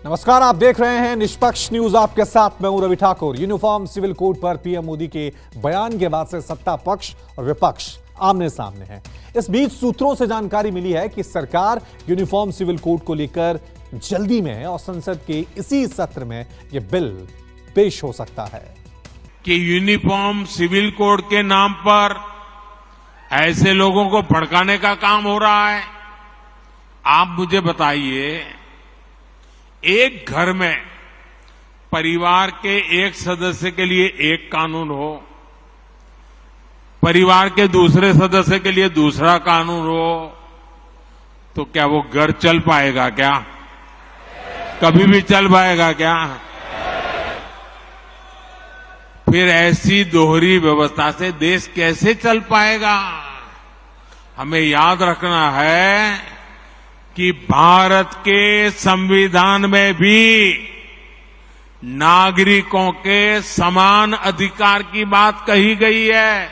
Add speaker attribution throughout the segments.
Speaker 1: नमस्कार, आप देख रहे हैं निष्पक्ष न्यूज। आपके साथ मैं हूं Ravi Thakur. Uniform civil code पर पीएम मोदी के बयान के बाद से सत्ता पक्ष और विपक्ष आमने सामने हैं। इस बीच सूत्रों से जानकारी मिली है कि सरकार यूनिफॉर्म सिविल कोड को लेकर जल्दी में है और संसद के इसी सत्र में यह बिल पेश हो सकता है।
Speaker 2: कि यूनिफॉर्म सिविल कोड के नाम पर ऐसे लोगों को भड़काने का काम हो रहा है। आप मुझे बताइए, एक घर में परिवार के एक सदस्य के लिए एक कानून हो, परिवार के दूसरे सदस्य के लिए दूसरा कानून हो, तो क्या वो घर चल पाएगा? क्या कभी भी चल पाएगा क्या? फिर ऐसी दोहरी व्यवस्था से देश कैसे चल पाएगा? हमें याद रखना है कि भारत के संविधान में भी नागरिकों के समान अधिकार की बात कही गई है।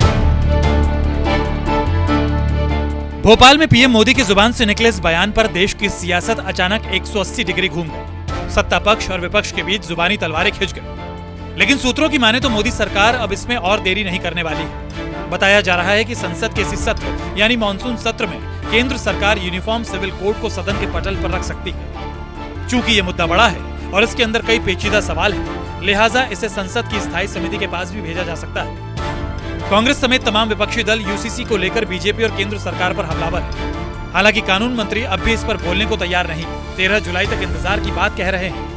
Speaker 3: भोपाल में पीएम मोदी की जुबान से निकले इस बयान पर देश की सियासत अचानक 180 डिग्री घूम गई। सत्ता पक्ष और विपक्ष के बीच जुबानी तलवारें खिंच गई। लेकिन सूत्रों की माने तो मोदी सरकार अब इसमें और देरी नहीं करने वाली है। बताया जा रहा है कि संसद के इसी सत्र यानी मानसून सत्र में केंद्र सरकार यूनिफॉर्म सिविल कोड को सदन के पटल पर रख सकती है। चूंकि ये मुद्दा बड़ा है और इसके अंदर कई पेचीदा सवाल हैं, लिहाजा इसे संसद की स्थायी समिति के पास भी भेजा जा सकता है। कांग्रेस समेत तमाम विपक्षी दल यूसीसी को लेकर बीजेपी और केंद्र सरकार पर हमलावर है। हालांकि कानून मंत्री अब भी इस पर बोलने को तैयार नहीं, 13 जुलाई तक इंतजार की बात कह रहे हैं।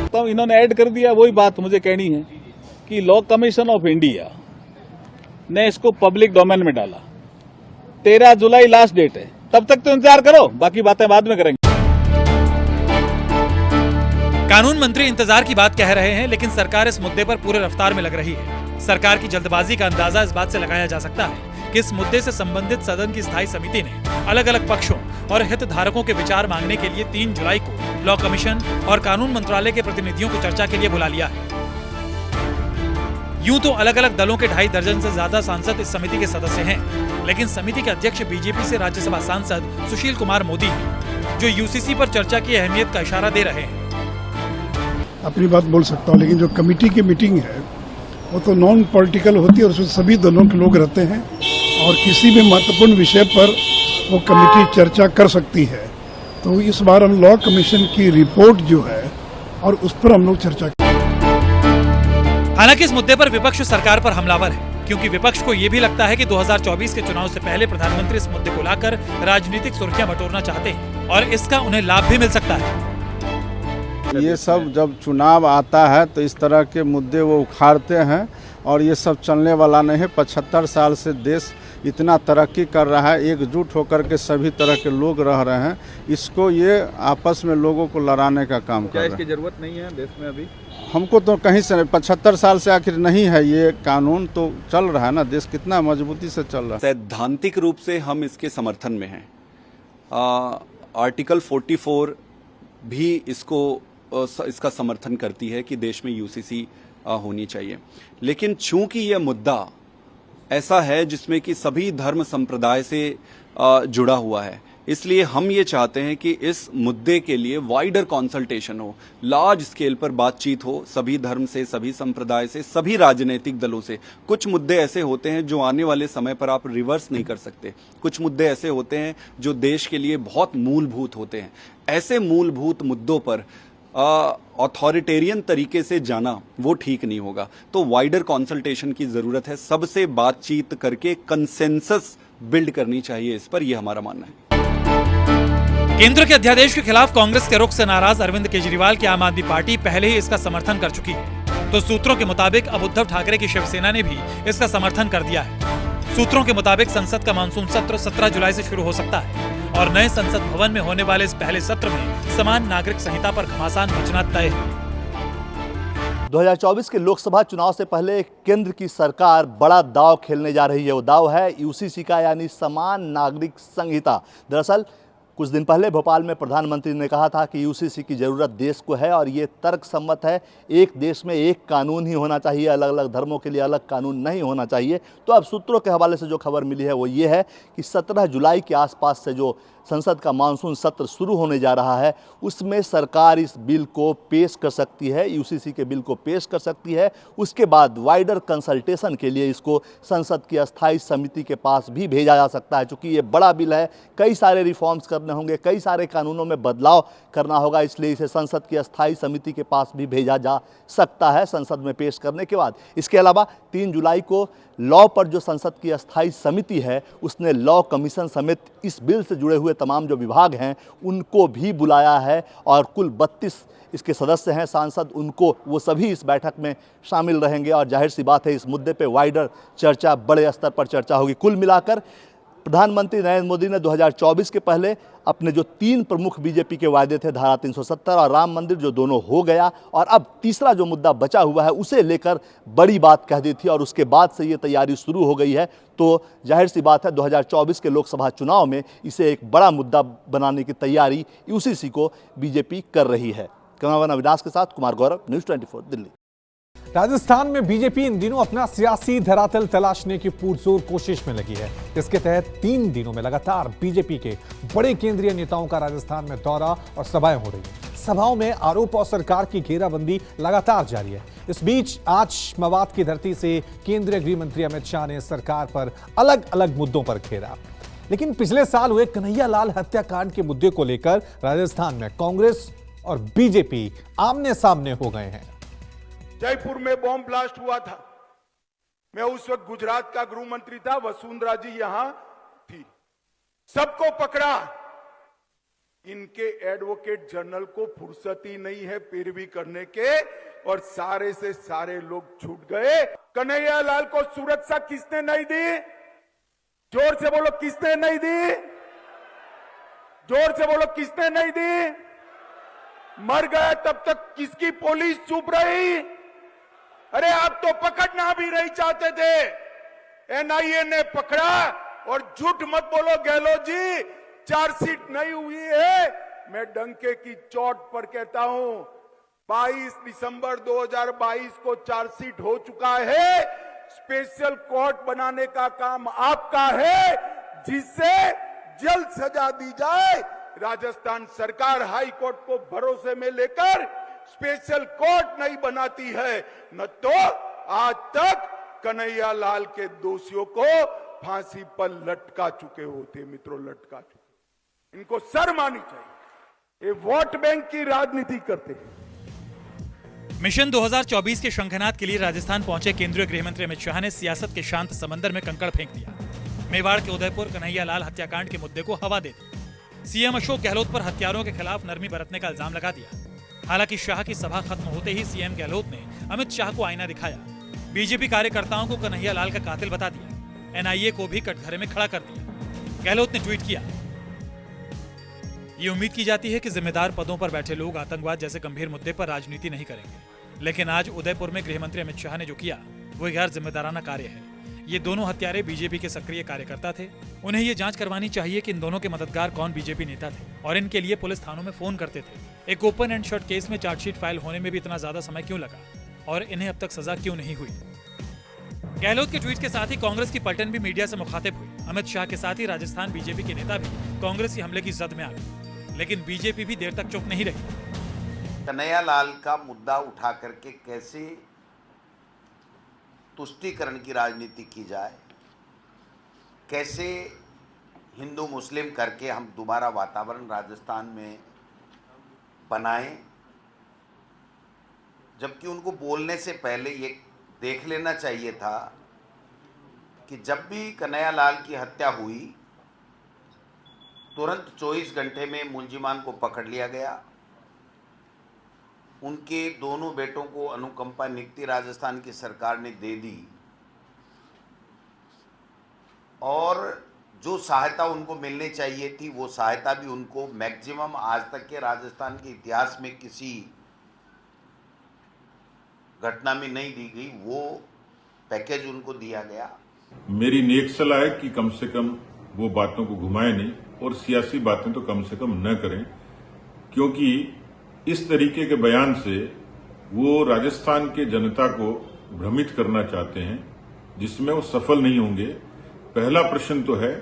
Speaker 4: तो इन्होंने ऐड कर दिया, वही बात मुझे कहनी है कि लॉ कमीशन ऑफ इंडिया ने इसको पब्लिक डोमेन में डाला। 13 जुलाई लास्ट डेट है, तब तक तो इंतजार करो, बाकी बातें बाद में करेंगे।
Speaker 3: कानून मंत्री इंतजार की बात कह रहे हैं, लेकिन सरकार इस मुद्दे पर पूरे रफ्तार में लग रही है। सरकार की जल्दबाजी का अंदाजा इस बात से लगाया जा सकता है कि इस मुद्दे से संबंधित सदन की स्थायी समिति ने अलग अलग पक्षों और हितधारकों के विचार मांगने के लिए 3 जुलाई को लॉ कमीशन और कानून मंत्रालय के प्रतिनिधियों को चर्चा के लिए बुला लिया है। यूं तो अलग अलग दलों के 2.5 दर्जन से ज्यादा सांसद इस समिति के सदस्य हैं, लेकिन समिति के अध्यक्ष बीजेपी से राज्यसभा सांसद सुशील कुमार मोदी हैं, जो यूसीसी पर चर्चा की अहमियत का इशारा दे रहे हैं।
Speaker 5: अपनी बात बोल सकता हूँ, लेकिन जो कमेटी की मीटिंग है वो तो नॉन पॉलिटिकल होती है और उसमें सभी दलों के लोग रहते हैं और किसी भी महत्वपूर्ण विषय पर वो कमेटी चर्चा कर सकती है। तो इस बार हम लॉ कमीशन की रिपोर्ट जो है और उस पर हम लोग चर्चा करें।
Speaker 3: हालांकि इस मुद्दे पर विपक्ष सरकार पर हमलावर है, क्योंकि विपक्ष को ये भी लगता है कि 2024 के चुनाव से पहले प्रधानमंत्री इस मुद्दे को लाकर राजनीतिक सुर्खियां बटोरना चाहते हैं और इसका उन्हें लाभ भी मिल सकता है।
Speaker 6: ये सब जब चुनाव आता है तो इस तरह के मुद्दे वो उखाड़ते हैं और ये सब चलने वाला नहीं है। 75 साल से देश इतना तरक्की कर रहा है, एकजुट होकर के सभी तरह के लोग रह रहे हैं। इसको ये आपस में लोगों को लड़ाने का काम कर रहे हैं।
Speaker 4: इसकी जरूरत नहीं है देश में अभी?
Speaker 6: हमको तो कहीं से 75 साल से आखिर नहीं है, ये कानून तो चल रहा है ना, देश कितना मजबूती से चल रहा है।
Speaker 7: सैद्धांतिक रूप से हम इसके समर्थन में हैं। आर्टिकल 44 भी इसका समर्थन करती है कि देश में यूसीसी होनी चाहिए। लेकिन चूंकि यह मुद्दा ऐसा है जिसमें कि सभी धर्म संप्रदाय से जुड़ा हुआ है, इसलिए हम ये चाहते हैं कि इस मुद्दे के लिए वाइडर कंसल्टेशन हो, लार्ज स्केल पर बातचीत हो, सभी धर्म से, सभी संप्रदाय से, सभी राजनीतिक दलों से। कुछ मुद्दे ऐसे होते हैं जो आने वाले समय पर आप रिवर्स नहीं कर सकते। कुछ मुद्दे ऐसे होते हैं जो देश के लिए बहुत मूलभूत होते हैं। ऐसे मूलभूत मुद्दों पर अथॉरिटेरियन तरीके से जाना वो ठीक नहीं होगा। तो वाइडर कंसल्टेशन की जरूरत है, सबसे बातचीत करके कंसेंसस बिल्ड करनी चाहिए इस पर, यह हमारा मानना है।
Speaker 3: केंद्र के अध्यादेश के खिलाफ कांग्रेस के रुख से नाराज अरविंद केजरीवाल की आम आदमी पार्टी पहले ही इसका समर्थन कर चुकी है। तो सूत्रों के मुताबिक अब उद्धव ठाकरे की शिवसेना ने भी इसका समर्थन कर दिया है। सूत्रों के मुताबिक संसद का मानसून सत्र 17 जुलाई से शुरू हो सकता है और नए संसद भवन में होने वाले इस पहले सत्र में समान नागरिक संहिता पर घमासान मचना तय है।
Speaker 8: 2024 के लोकसभा चुनाव से पहले केंद्र की सरकार बड़ा दांव खेलने जा रही है। वो दांव है यूसीसी का, यानी समान नागरिक संहिता। दरअसल कुछ दिन पहले भोपाल में प्रधानमंत्री ने कहा था कि यूसीसी की ज़रूरत देश को है और ये तर्कसम्मत है। एक देश में एक कानून ही होना चाहिए, अलग अलग धर्मों के लिए अलग कानून नहीं होना चाहिए। तो अब सूत्रों के हवाले से जो खबर मिली है वो ये है कि 17 जुलाई के आसपास से जो संसद का मानसून सत्र शुरू होने जा रहा है, उसमें सरकार इस बिल को पेश कर सकती है, यूसीसी के बिल को पेश कर सकती है। उसके बाद वाइडर कंसल्टेशन के लिए इसको संसद की अस्थायी समिति के पास भी भेजा जा सकता है। चूँकि ये बड़ा बिल है, कई सारे रिफॉर्म्स करने होंगे, कई सारे कानूनों में बदलाव करना होगा, इसलिए इसे संसद की अस्थायी समिति के पास भी भेजा जा सकता है संसद में पेश करने के बाद। इसके अलावा 3 जुलाई को लॉ पर जो संसद की अस्थायी समिति है, उसने लॉ कमीशन समेत इस बिल से जुड़े हुए तमाम जो विभाग हैं उनको भी बुलाया है और कुल 32 इसके सदस्य हैं सांसद, उनको वो सभी इस बैठक में शामिल रहेंगे और जाहिर सी बात है इस मुद्दे पे वाइडर चर्चा, बड़े स्तर पर चर्चा होगी। कुल मिलाकर प्रधानमंत्री नरेंद्र मोदी ने 2024 के पहले अपने जो 3 प्रमुख बीजेपी के वायदे थे, धारा 370 और राम मंदिर, जो दोनों हो गया, और अब तीसरा जो मुद्दा बचा हुआ है उसे लेकर बड़ी बात कह दी थी और उसके बाद से ये तैयारी शुरू हो गई है। तो जाहिर सी बात है 2024 के लोकसभा चुनाव में इसे एक बड़ा मुद्दा बनाने की तैयारी यूसीसी को बीजेपी कर रही है। कैमरामैन अविनाश के साथ कुमार गौरव, न्यूज़ 24 दिल्ली।
Speaker 1: राजस्थान में बीजेपी इन दिनों अपना सियासी धरातल तलाशने की पुरजोर कोशिश में लगी है। इसके तहत 3 दिनों में लगातार बीजेपी के बड़े केंद्रीय नेताओं का राजस्थान में दौरा और सभाएं हो रही हैं। सभाओं में आरोप और सरकार की घेराबंदी लगातार जारी है। इस बीच आज मवाद की धरती से केंद्रीय गृह मंत्री अमित शाह ने सरकार पर अलग अलग मुद्दों पर घेरा। लेकिन पिछले साल हुए कन्हैया लाल हत्याकांड के मुद्दे को लेकर राजस्थान में कांग्रेस और बीजेपी आमने सामने हो गए हैं।
Speaker 9: जयपुर में बॉम्ब ब्लास्ट हुआ था, मैं उस वक्त गुजरात का गृह मंत्री था, वसुंधरा जी यहां थी, सबको पकड़ा। इनके एडवोकेट जनरल को फुर्सत ही नहीं है पैरवी करने के, और सारे से सारे लोग छूट गए। कन्हैया लाल को सुरक्षा किसने नहीं दी? जोर से बोलो, किसने नहीं दी? जोर से बोलो, किसने नहीं दी? मर गया तब तक किसकी पुलिस चुप रही? अरे आप तो पकड़ना भी नहीं चाहते थे, एनआईए ने पकड़ा। और झूठ मत बोलो गहलोत जी, चार्जशीट नहीं हुई है। मैं डंके की चोट पर कहता हूं, 22 दिसंबर 2022 को चार्जशीट हो चुका है। स्पेशल कोर्ट बनाने का काम आपका है, जिससे जल्द सजा दी जाए। राजस्थान सरकार हाई कोर्ट को भरोसे में लेकर स्पेशल कोर्ट नहीं बनाती है, न तो आज तक कन्हैया लाल के दोषियों को फांसी पर लटका चुके होते। मित्रों, लटका चुके। इनको शर्म आनी चाहिए, ये वोट बैंक की राजनीति करते हैं।
Speaker 3: मिशन 2024 के शंखनाद के लिए राजस्थान पहुंचे केंद्रीय गृह मंत्री अमित शाह ने सियासत के शांत समंदर में कंकड़ फेंक दिया। मेवाड़ के उदयपुर कन्हैया लाल हत्याकांड के मुद्दे को हवा दे दी। सीएम अशोक गहलोत पर हत्यारों के खिलाफ नरमी बरतने का इल्जाम लगा दिया। हालांकि शाह की सभा खत्म होते ही सीएम गहलोत ने अमित शाह को आईना दिखाया। बीजेपी कार्यकर्ताओं को कन्हैया लाल का कातिल बता दिया। एनआईए को भी कटघरे में खड़ा कर दिया। गहलोत ने ट्वीट किया, ये उम्मीद की जाती है कि जिम्मेदार पदों पर बैठे लोग आतंकवाद जैसे गंभीर मुद्दे पर राजनीति नहीं करेंगे, लेकिन आज उदयपुर में गृह मंत्री अमित शाह ने जो किया वो गैर जिम्मेदाराना कार्य है। ये दोनों हत्यारे बीजेपी के सक्रिय कार्यकर्ता थे। उन्हें ये जांच करवानी चाहिए कि इन दोनों के मददगार कौन बीजेपी नेता थे और इनके लिए पुलिस थानों में फोन करते थे। एक ओपन एंड शट केस में चार्जशीट फाइल होने में भी इतना ज्यादा समय क्यों लगा और इन्हें अब तक सजा क्यों नहीं हुई? गहलोत के ट्वीट के साथ ही कांग्रेस की पलटन भी मीडिया से मुखातिब हुई। अमित शाह के साथ ही राजस्थान बीजेपी के नेता भी कांग्रेसी हमले की जद में आ गए, लेकिन बीजेपी भी देर तक चुप नहीं रही।
Speaker 10: कन्हैया लाल का मुद्दा उठा करके कैसे तुष्टीकरण की राजनीति की जाए, कैसे हिंदू मुस्लिम करके हम दोबारा वातावरण राजस्थान में बनाएं, जबकि उनको बोलने से पहले ये देख लेना चाहिए था कि जब भी कन्हैया लाल की हत्या हुई तुरंत 24 घंटे में मुलजिमान को पकड़ लिया गया। उनके दोनों बेटों को अनुकंपा नियुक्ति राजस्थान की सरकार ने दे दी और जो सहायता उनको मिलनी चाहिए थी वो सहायता भी उनको मैक्सिमम आज तक के राजस्थान के इतिहास में किसी घटना में नहीं दी गई, वो पैकेज उनको दिया गया।
Speaker 11: मेरी नेक सलाह है कि कम से कम वो बातों को घुमाए नहीं और सियासी बातें तो कम से कम न करें, क्योंकि इस तरीके के बयान से वो राजस्थान के जनता को भ्रमित करना चाहते हैं, जिसमें वो सफल नहीं होंगे। पहला प्रश्न तो है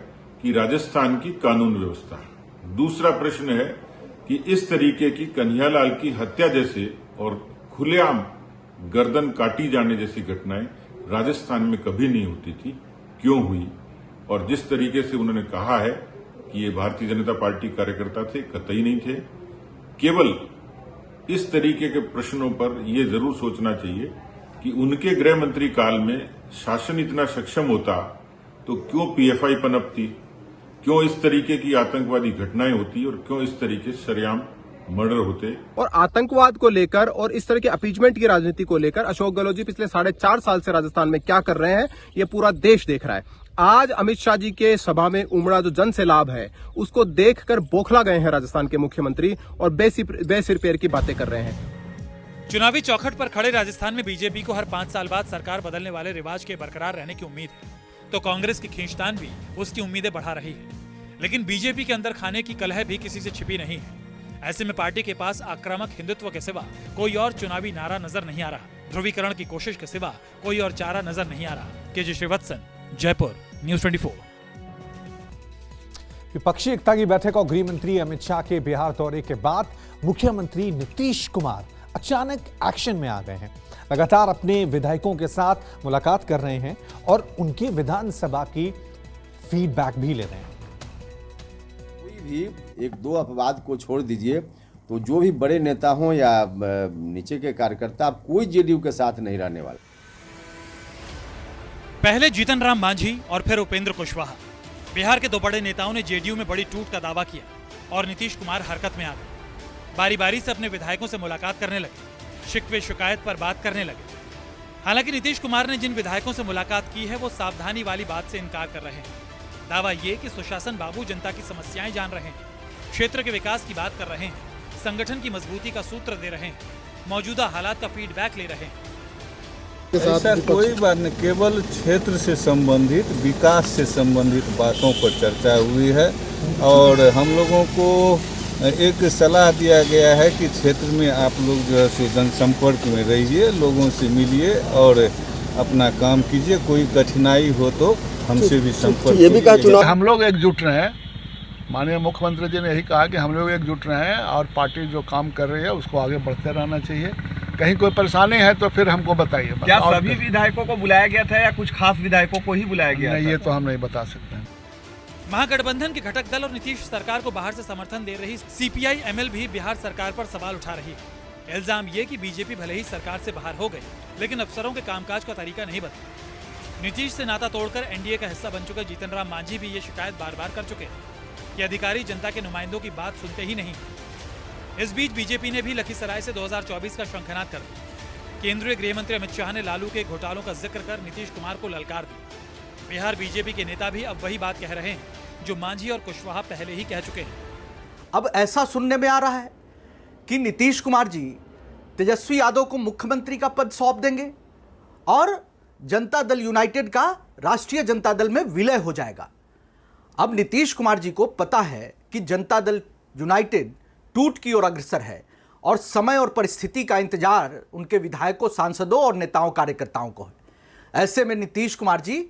Speaker 11: कि राजस्थान की कानून व्यवस्था, दूसरा प्रश्न है कि इस तरीके की कन्हैयालाल की हत्या जैसे और खुलेआम गर्दन काटी जाने जैसी घटनाएं राजस्थान में कभी नहीं होती थी, क्यों हुई? और जिस तरीके से उन्होंने कहा है कि ये भारतीय जनता पार्टी कार्यकर्ता थे, कतई नहीं थे। केवल इस तरीके के प्रश्नों पर यह जरूर सोचना चाहिए कि उनके गृह मंत्री काल में शासन इतना सक्षम होता तो क्यों पीएफआई पनपती, क्यों इस तरीके की आतंकवादी घटनाएं होती और क्यों इस तरीके से सरेआम मर्डर होते।
Speaker 12: और आतंकवाद को लेकर और इस तरह के अपीजमेंट की राजनीति को लेकर अशोक गहलोत जी पिछले 4.5 साल से राजस्थान में क्या कर रहे हैं, ये पूरा देश देख रहा है। आज अमित शाह जी के सभा में उमड़ा जो जन सैलाब है, उसको देखकर बौखला गए हैं राजस्थान के मुख्यमंत्री और बेसिर पैर की बातें कर रहे हैं।
Speaker 3: चुनावी चौखट पर खड़े राजस्थान में बीजेपी को हर 5 साल बाद सरकार बदलने वाले रिवाज के बरकरार रहने की उम्मीद है, तो कांग्रेस की खींचतान भी उसकी उम्मीदें बढ़ा रही है। लेकिन बीजेपी के अंदर खाने की कलह भी किसी से छिपी नहीं है। ऐसे में पार्टी के पास आक्रामक हिंदुत्व के सिवा कोई और चुनावी नारा नजर नहीं आ रहा। ध्रुवीकरण की कोशिश के सिवा कोई और चारा नजर नहीं आ रहा। KG Srivatsan, Jaipur, news 24।
Speaker 1: विपक्षी एकता की बैठक और गृह मंत्री अमित शाह के बिहार दौरे के बाद मुख्यमंत्री नीतीश कुमार अचानक एक्शन में आ गए हैं। लगातार अपने विधायकों के साथ मुलाकात कर रहे हैं और उनकी विधानसभा की फीडबैक भी ले रहे हैं।
Speaker 13: कोई भी 1-2 अपवाद को छोड़ दीजिए तो जो भी बड़े नेता हों या नीचे के कार्यकर्ता, कोई जेडीयू के साथ नहीं रहने वाला।
Speaker 3: पहले जीतन राम मांझी और फिर उपेंद्र कुशवाहा, बिहार के 2 बड़े नेताओं ने जेडीयू में बड़ी टूट का दावा किया और नीतीश कुमार हरकत में आ गए। बारी बारी से अपने विधायकों से मुलाकात करने लगे, शिकवे शिकायत पर बात करने लगे। हालांकि नीतीश कुमार ने जिन विधायकों से मुलाकात की है वो सावधानी वाली बात से इनकार कर रहे हैं। दावा ये कि सुशासन बाबू जनता की समस्याएं जान रहे हैं, क्षेत्र के विकास की बात कर रहे हैं, संगठन की मजबूती का सूत्र दे रहे हैं, मौजूदा हालात का फीडबैक ले रहे हैं।
Speaker 4: ऐसा कोई बात नहीं, केवल क्षेत्र से संबंधित, विकास से संबंधित बातों पर चर्चा हुई है और हम लोगों को एक सलाह दिया गया है कि क्षेत्र में आप लोग जो है सो जनसंपर्क में रहिए, लोगों से मिलिए और अपना काम कीजिए। कोई कठिनाई हो तो हमसे भी संपर्क कीजिए।
Speaker 5: हम लोग एकजुट रहे। माननीय मुख्यमंत्री जी ने यही कहा कि हम लोग एकजुट रहें और पार्टी जो काम कर रही है उसको आगे बढ़ते रहना चाहिए। कहीं कोई परेशानी है तो फिर हमको बताइए।
Speaker 12: क्या सभी विधायकों को बुलाया गया था या कुछ खास विधायकों को ही बुलाया गया?
Speaker 5: नहीं, ये तो हम नहीं बता सकते हैं।
Speaker 3: महागठबंधन के घटक दल और नीतीश सरकार को बाहर से समर्थन दे रही सीपीआई एमएल भी बिहार सरकार पर सवाल उठा रही है। इल्जाम ये कि बीजेपी भले ही सरकार से बाहर हो गई, लेकिन अफसरों के कामकाज का तरीका नहीं बदला। नीतीश से नाता तोड़कर एनडीए का हिस्सा बन चुके जीतन राम मांझी भी ये शिकायत बार बार कर चुके हैं कि अधिकारी जनता के नुमाइंदों की बात सुनते ही नहीं। इस बीच बीजेपी ने भी लखीसराय से 2024 का शंखनाद कर दिया। केंद्रीय गृह मंत्री अमित शाह ने लालू के घोटालों का जिक्र कर नीतीश कुमार को ललकार दी। बिहार बीजेपी के नेता भी अब वही बात कह रहे हैं जो मांझी और कुशवाहा पहले ही कह चुके हैं।
Speaker 14: अब ऐसा सुनने में आ रहा है कि नीतीश कुमार जी तेजस्वी यादव को मुख्यमंत्री का पद सौंप देंगे और जनता दल यूनाइटेड का राष्ट्रीय जनता दल में विलय हो जाएगा। अब नीतीश कुमार जी को पता है कि जनता दल यूनाइटेड टूट की ओर अग्रसर है और समय और परिस्थिति का इंतजार उनके विधायकों, सांसदों और नेताओं, कार्यकर्ताओं को है। ऐसे में नीतीश कुमार जी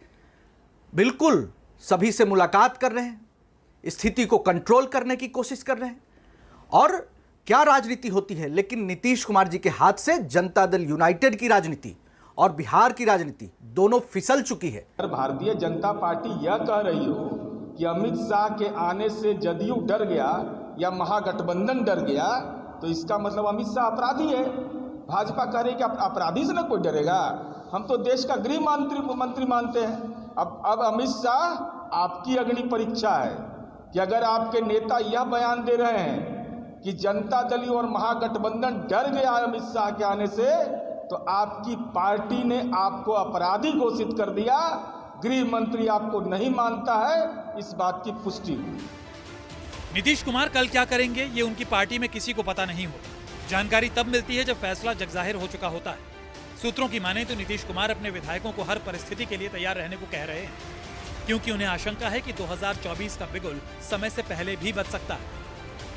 Speaker 14: बिल्कुल सभी से मुलाकात कर रहे हैं, स्थिति को कंट्रोल करने की कोशिश कर रहे हैं। और क्या राजनीति होती है, लेकिन नीतीश कुमार जी के हाथ से जनता दल यूनाइटेड की राजनीति और बिहार की राजनीति दोनों फिसल चुकी है।
Speaker 9: भारतीय जनता पार्टी यह कह रही हो कि अमित शाह के आने से जदयू डर गया या महागठबंधन डर गया, तो इसका मतलब अमित शाह अपराधी है। भाजपा कह रही कि अपराधी से न कोई डरेगा, हम तो देश का गृह मंत्री मानते हैं। अब अमित शाह आपकी अग्नि परीक्षा है कि अगर आपके नेता यह बयान दे रहे हैं कि जनता दल और महागठबंधन डर गया अमित शाह के आने से, तो आपकी पार्टी ने आपको अपराधी घोषित कर दिया। गृह मंत्री आपको नहीं मानता है, इस बात की पुष्टि हुई।
Speaker 3: नीतीश कुमार कल क्या करेंगे ये उनकी पार्टी में किसी को पता नहीं होता। जानकारी तब मिलती है जब फैसला जगजाहिर हो चुका होता है। सूत्रों की माने तो नीतीश कुमार अपने विधायकों को हर परिस्थिति के लिए तैयार रहने को कह रहे हैं, क्योंकि उन्हें आशंका है कि 2024 का बिगुल समय से पहले भी बच सकता है।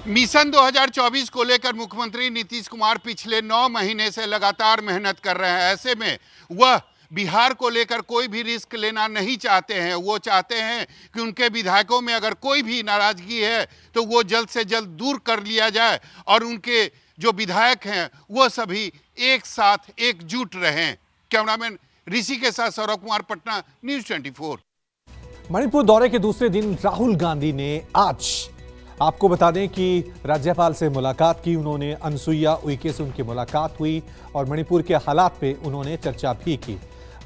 Speaker 15: मिशन 2024 को लेकर मुख्यमंत्री नीतीश कुमार पिछले 9 महीने से लगातार मेहनत कर रहे हैं। ऐसे में वह बिहार को लेकर कोई भी रिस्क लेना नहीं चाहते हैं। वो चाहते हैं कि उनके विधायकों में अगर कोई भी नाराजगी है तो वो जल्द से जल्द दूर कर लिया जाए और उनके जो विधायक हैं वो सभी एक साथ एकजुट रहें। कैमरामैन ऋषि के साथ सौरभ कुमार, पटना, न्यूज़ 24।
Speaker 1: मणिपुर दौरे के दूसरे दिन राहुल गांधी ने आज आपको बता दें कि राज्यपाल से मुलाकात की। उन्होंने अनसुईया उइके से उनकी मुलाकात हुई और मणिपुर के हालात पे उन्होंने चर्चा भी की।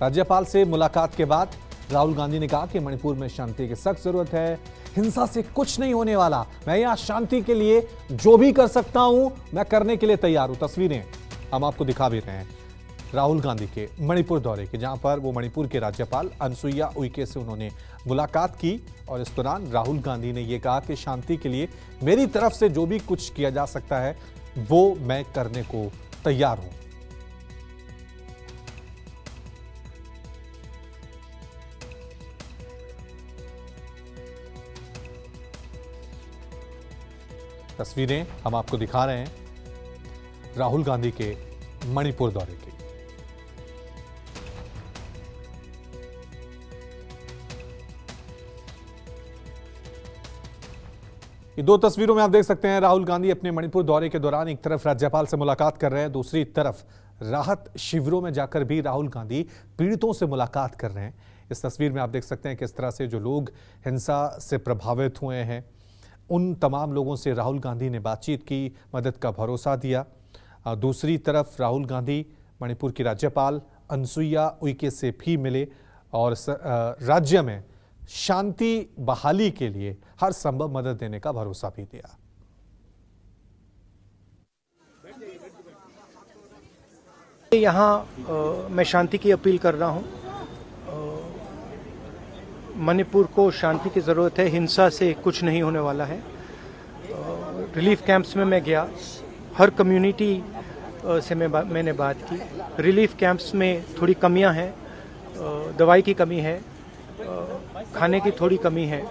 Speaker 1: राज्यपाल से मुलाकात के बाद राहुल गांधी ने कहा कि मणिपुर में शांति की सख्त जरूरत है, हिंसा से कुछ नहीं होने वाला, मैं यहां शांति के लिए जो भी कर सकता हूं मैं करने के लिए तैयार हूं। तस्वीरें हम आपको दिखा भी रहे हैं राहुल गांधी के मणिपुर दौरे के, जहां पर वो मणिपुर के राज्यपाल अनसुईया उइके से उन्होंने मुलाकात की और इस दौरान राहुल गांधी ने यह कहा कि शांति के लिए मेरी तरफ से जो भी कुछ किया जा सकता है वो मैं करने को तैयार हूं। तस्वीरें हम आपको दिखा रहे हैं राहुल गांधी के मणिपुर दौरे की। ये दो तस्वीरों में आप देख सकते हैं राहुल गांधी अपने मणिपुर दौरे के दौरान एक तरफ राज्यपाल से मुलाकात कर रहे हैं, दूसरी तरफ राहत शिविरों में जाकर भी राहुल गांधी पीड़ितों से मुलाकात कर रहे हैं। इस तस्वीर में आप देख सकते हैं किस तरह से जो लोग हिंसा से प्रभावित हुए हैं उन तमाम लोगों से राहुल गांधी ने बातचीत की, मदद का भरोसा दिया। दूसरी तरफ राहुल गांधी मणिपुर की राज्यपाल अनसुईया उइके से भी मिले और राज्य में शांति बहाली के लिए हर संभव मदद देने का भरोसा भी दिया।
Speaker 16: यहाँ मैं शांति की अपील कर रहा हूँ। मणिपुर को शांति की ज़रूरत है, हिंसा से कुछ नहीं होने वाला है। रिलीफ कैंप्स में मैं गया, हर कम्युनिटी से मैंने बात की। रिलीफ कैंप्स में थोड़ी कमियां हैं, दवाई की कमी है, खाने की थोड़ी कमी है,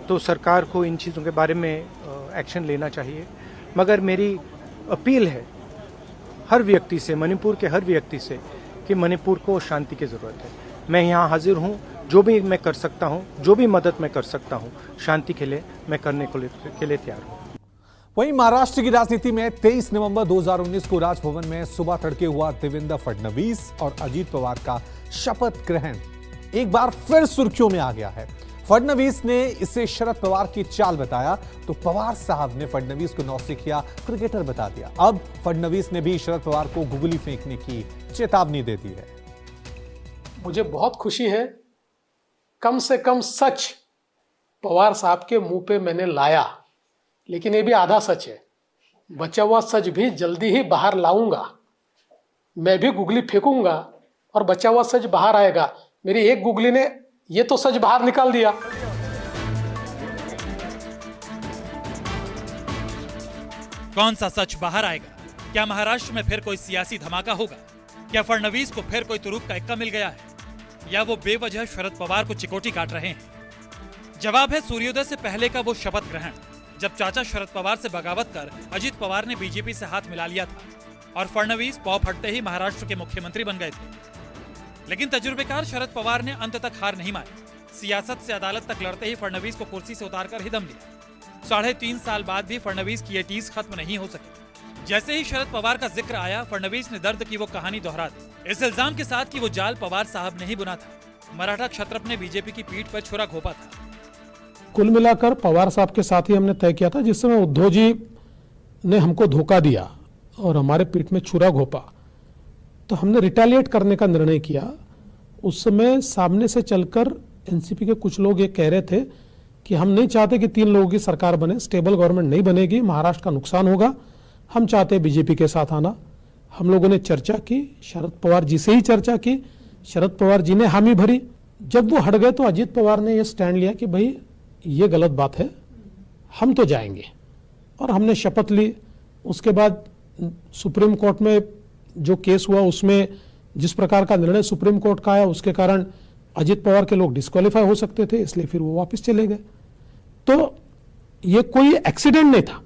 Speaker 16: तो सरकार को इन चीज़ों के बारे में एक्शन लेना चाहिए। मगर मेरी अपील है हर व्यक्ति से, मणिपुर के हर व्यक्ति से, कि मणिपुर को शांति की ज़रूरत है। मैं यहाँ हाजिर हूँ, जो भी मैं कर सकता हूँ, जो भी मदद मैं कर सकता हूँ शांति के लिए, मैं करने के लिए तैयार हूँ।
Speaker 1: वहीं महाराष्ट्र की राजनीति में 23 नवंबर 2019 को राजभवन में सुबह तड़के हुआ देवेंद्र फडणवीस और अजीत पवार का शपथ ग्रहण एक बार फिर सुर्खियों में आ गया है। फडणवीस ने इसे शरद पवार की चाल बताया तो पवार साहब ने फडणवीस को नौसिखिया क्रिकेटर बता दिया। अब फडणवीस ने भी शरद पवार को गुगली फेंकने की चेतावनी दे दी है।
Speaker 17: मुझे बहुत खुशी है, कम से कम सच पवार साहब के मुंह पे मैंने लाया, लेकिन ये भी आधा सच है। बचा हुआ सच भी जल्दी ही बाहर लाऊंगा। मैं भी गुगली फेंकूंगा और बचा हुआ सच बाहर आएगा। मेरी एक गुगली ने ये तो सच बाहर निकाल दिया।
Speaker 3: कौन सा सच बाहर आएगा? क्या महाराष्ट्र में फिर कोई सियासी धमाका होगा? क्या फडणवीस को फिर कोई तुरुप का इक्का मिल गया है, या वो बेवजह शरद पवार को चिकोटी काट रहे हैं? जवाब है सूर्योदय से पहले का वो शपथ ग्रहण, जब चाचा शरद पवार से बगावत कर अजीत पवार ने बीजेपी से हाथ मिला लिया था और फडणवीस पौ फटते ही महाराष्ट्र के मुख्यमंत्री बन गए थे। लेकिन तजुर्बेकार शरद पवार ने अंत तक हार नहीं मानी। सियासत से अदालत तक लड़ते ही फडणवीस को कुर्सी से उतारकर ही दम लिया। 3.5 साल बाद भी फडणवीस की ये टीस खत्म नहीं हो सकी। जैसे ही शरद पवार का जिक्र आया, फडणवीस ने दर्द की वो कहानी दोहरा दी, इस इल्जाम के साथ कि वो जाल पवार साहब ने ही बुना था। मराठा क्षत्रप ने बीजेपी की पीठ पर छुरा घोंपा था।
Speaker 17: कुल मिलाकर पवार साहब के साथ ही हमने तय किया था, जिस समय उद्धव जी ने हमको धोखा दिया और हमारे पीठ में छुरा घोंपा, तो हमने रिटेलिएट करने का निर्णय किया। उस समय सामने से चलकर एनसीपी के कुछ लोग ये कह रहे थे कि हम नहीं चाहते कि 3 लोगों की सरकार बने, स्टेबल गवर्नमेंट नहीं बनेगी, महाराष्ट्र का नुकसान होगा, हम चाहते हैं बीजेपी के साथ आना। हम लोगों ने चर्चा की, शरद पवार जी से ही चर्चा की, शरद पवार जी ने हामी भरी। जब वो हट गए तो अजीत पवार ने ये स्टैंड लिया कि भाई ये गलत बात है, हम तो जाएंगे, और हमने शपथ ली। उसके बाद सुप्रीम कोर्ट में जो केस हुआ उसमें जिस प्रकार का निर्णय सुप्रीम कोर्ट का आया, उसके कारण अजीत पवार के लोग डिस्क्वालीफाई हो सकते थे, इसलिए फिर वो वापस चले गए। तो ये कोई एक्सीडेंट नहीं था,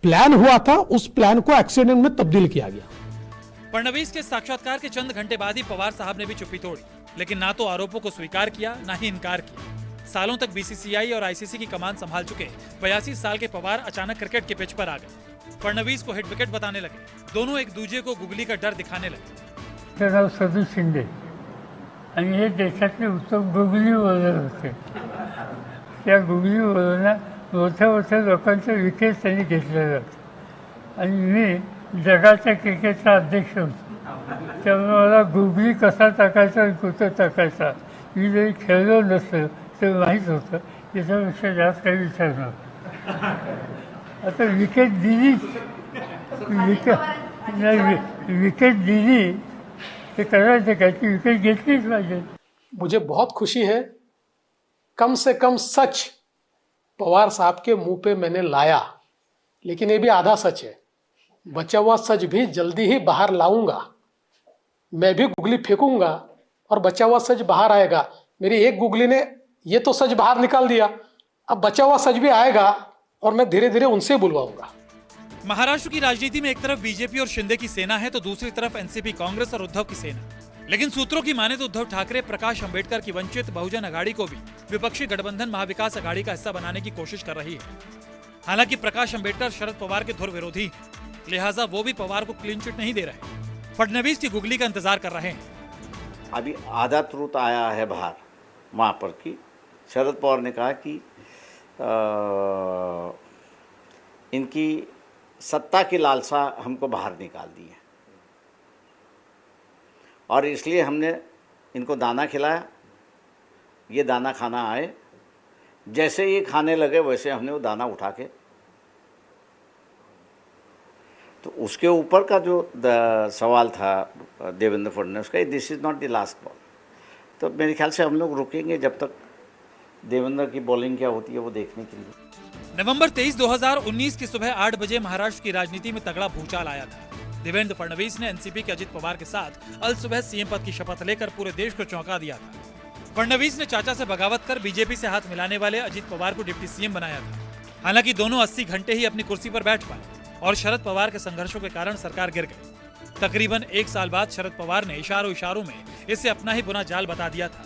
Speaker 17: प्लान हुआ था, उस प्लान को एक्सीडेंट में तब्दील किया गया।
Speaker 3: फडणवीस के साक्षात्कार के चंद घंटे बाद ही पवार साहब ने भी चुप्पी तोड़ी, लेकिन ना तो आरोपों को स्वीकार किया ना ही इनकार किया। सालों तक बीसीसीआई और आईसीसी की कमान संभाल चुके 82 साल के पवार अचानक क्रिकेट के पिच पर आ गए। फडणवीस को हिट विकेट बताने लगे, दोनों एक दूसरे को गुगली का डर दिखाने लगे।
Speaker 18: नाव सदू शिंदे आणि हे देशातले उत्तम गुगली बॉलर होते। त्या गुगली बॉलरना मोठ्या मोठ्या लोकांचे विकेट त्यांनी घेतलेले होते आणि मी जगाच्या क्रिकेटचा अध्यक्ष होतो, त्यामुळे मला गुगली कसा टाकायचा आणि कुठं टाकायचा मी जरी खेळलो नसतं तर माहीत होतं, याच्यापेक्षा जास्त काही विचार नव्हता। आता विकेट दिली, विकेट दिली ते करायचं काय, ती विकेट घेतलीच पाहिजे।
Speaker 17: मुझे बहुत खुशी है, कम से कम सच पवार साहब के मुंह पे मैंने लाया, लेकिन ये भी आधा सच है। बचा हुआ सच भी जल्दी ही बाहर लाऊंगा। मैं भी गुगली फेंकूंगा और बचा हुआ सच बाहर आएगा। मेरी एक गुगली ने ये तो सच बाहर निकाल दिया, अब बचा हुआ सच भी आएगा और मैं धीरे धीरे उनसे बुलवाऊंगा।
Speaker 3: महाराष्ट्र की राजनीति में एक तरफ बीजेपी और शिंदे की सेना है तो दूसरी तरफ एनसीपी, कांग्रेस और उद्धव की सेना। लेकिन सूत्रों की माने तो उद्धव ठाकरे, प्रकाश अंबेडकर की वंचित बहुजन अघाड़ी को भी विपक्षी गठबंधन महाविकास अघाड़ी का हिस्सा बनाने की कोशिश कर रही है। हालांकि प्रकाश अंबेडकर शरद पवार के धुर विरोधी, लिहाजा वो भी पवार को क्लीन चिट नहीं दे रहे, फडणवीस की गुगली का इंतजार कर रहे हैं।
Speaker 10: अभी आधा तुरंत आया है बाहर वहाँ पर कि शरद पवार ने कहा कि इनकी सत्ता की लालसा हमको बाहर निकाल दी है और इसलिए हमने इनको दाना खिलाया। ये दाना खाना आए, जैसे ये खाने लगे वैसे हमने वो दाना उठा के, तो उसके ऊपर का जो सवाल था देवेंद्र फडणवीस का, this is not the last ball. तो मेरे ख्याल से हम लोग रुकेंगे जब तक देवेंद्र की बॉलिंग क्या होती है वो देखने के लिए।
Speaker 3: नवंबर 23, 2019 की सुबह 8 बजे महाराष्ट्र की राजनीति में तगड़ा भूचाल आया था। देवेंद्र फडणवीस ने एनसीपी के अजित पवार के साथ अल सुबह सीएम पद की शपथ लेकर पूरे देश को चौंका दिया था। फडणवीस ने चाचा से बगावत कर बीजेपी से हाथ मिलाने वाले अजित पवार को डिप्टी सीएम बनाया था। हालांकि दोनों 80 घंटे ही अपनी कुर्सी पर बैठ पाए और शरद पवार के संघर्षों के कारण सरकार गिर गई। तकरीबन 1 साल बाद शरद पवार ने इशारों में इसे अपना ही बुना जाल बता दिया था,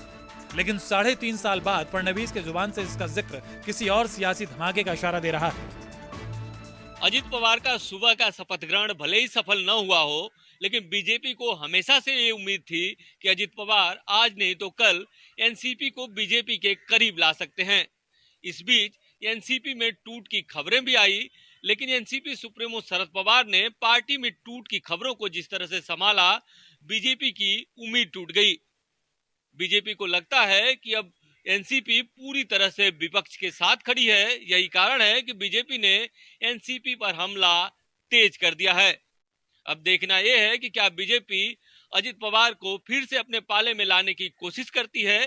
Speaker 3: लेकिन 3.5 साल बाद फडणवीस के जुबान से इसका जिक्र किसी और सियासी धमाके का इशारा दे रहा है।
Speaker 19: अजित पवार का सुबह का शपथ ग्रहण भले ही सफल न हुआ हो, लेकिन बीजेपी को हमेशा से ये उम्मीद थी कि अजित पवार आज नहीं तो कल एनसीपी को बीजेपी के करीब ला सकते हैं। इस बीच एनसीपी में टूट की खबरें भी आई, लेकिन एनसीपी सुप्रीमो शरद पवार ने पार्टी में टूट की खबरों को जिस तरह से संभाला, बीजेपी की उम्मीद टूट गई। बीजेपी को लगता है कि अब एनसीपी पूरी तरह से विपक्ष के साथ खड़ी है। यही कारण है कि बीजेपी ने एनसीपी पर हमला तेज कर दिया है। अब देखना यह है कि क्या बीजेपी अजित पवार को फिर से अपने पाले में लाने की कोशिश करती है,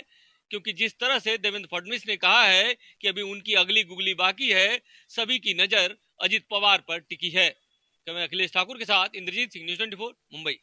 Speaker 19: क्योंकि जिस तरह से देवेंद्र फडणवीस ने कहा है कि अभी उनकी अगली गुगली बाकी है, सभी की नजर अजित पवार पर टिकी है। कैमरा अखिलेश ठाकुर के साथ इंद्रजीत सिंह, न्यूज़ 24 मुंबई।